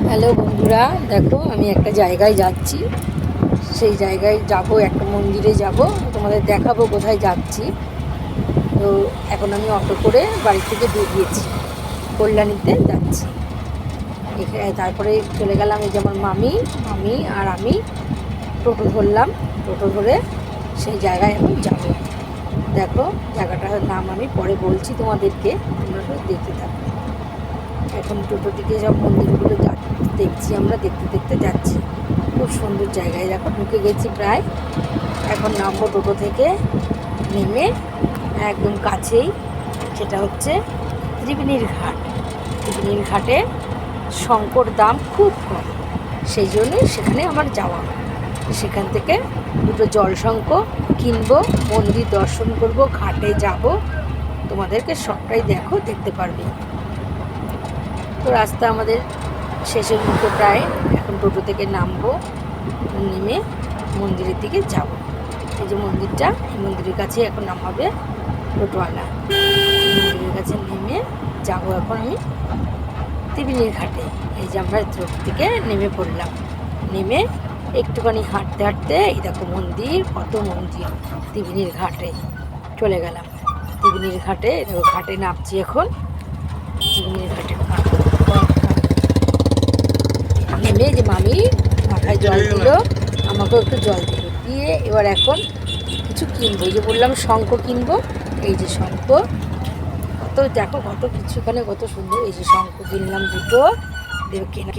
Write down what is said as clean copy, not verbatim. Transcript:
Hello বন্ধুরা, দেখো আমি একটা জায়গায় যাচ্ছি। সেই জায়গায় যাব, একটা মন্দিরে যাব, তোমাদের দেখাবো কোথায় যাচ্ছি। তো এখন আমি অটো করে বাড়ি থেকে বেরিয়েছি, কল্যাণীতে যাচ্ছি। এখানে তারপরে চলে গেলাম, এই যেমন মামি মামি আর আমি টোটো ধরলাম। টোটো ধরে সেই জায়গায় এখন যাব। দেখো জায়গাটার নাম আমি পরে বলছি তোমাদেরকে, তোমরা সব দেখতে থাকো। এখন টোটোটিকে সব মন্দিরগুলো দেখছি, আমরা দেখতে দেখতে যাচ্ছি। খুব সুন্দর জায়গায়, দেখো ঢুকে গেছি প্রায়। এখন নামবো টোটো থেকে, নেমে একদম কাছেই, সেটা হচ্ছে ত্রিবেণীর ঘাট। ত্রিবেণীর ঘাটে শঙ্কর দাম খুব কম, সেই জন্যই সেখানে আমার যাওয়া। সেখান থেকে দুটো জল শঙ্খ কিনবো, মন্দির দর্শন করব, ঘাটে যাব, তোমাদেরকে সবটাই দেখতে পারবে। তো রাস্তা আমাদের শেষের মুখে প্রায়। এখন টোটো থেকে নামবো, নেমে মন্দিরের দিকে যাব। এই যে মন্দিরটা, এই মন্দিরের কাছে এখন নামাবে টোটোওয়ালা। মন্দিরের কাছে নেমে যাব এখন আমি ত্রিবেণীর ঘাটে। এই যে আমরা টোটো থেকে নেমে পড়লাম, নেমে একটুখানি হাঁটতে হাঁটতে এই দেখো মন্দির, কত মন্দির। ত্রিবেণীর ঘাটে চলে গেলাম। ত্রিবেণীর ঘাটে দেখো, ঘাটে নামছি এখন। ত্রিবেণীর ঘাটে নেমে যে মামি মাথায় জল দিল, আমাকেও একটু জল দিল, দিয়ে এবার এখন কিছু কিনবো। এই যে বললাম শঙ্খ কিনবো, এই যে শঙ্খ, কত দেখো কত কিছু এখানে, কত সুন্দর। এই যে শঙ্খ কিনলাম দুটো, কেনা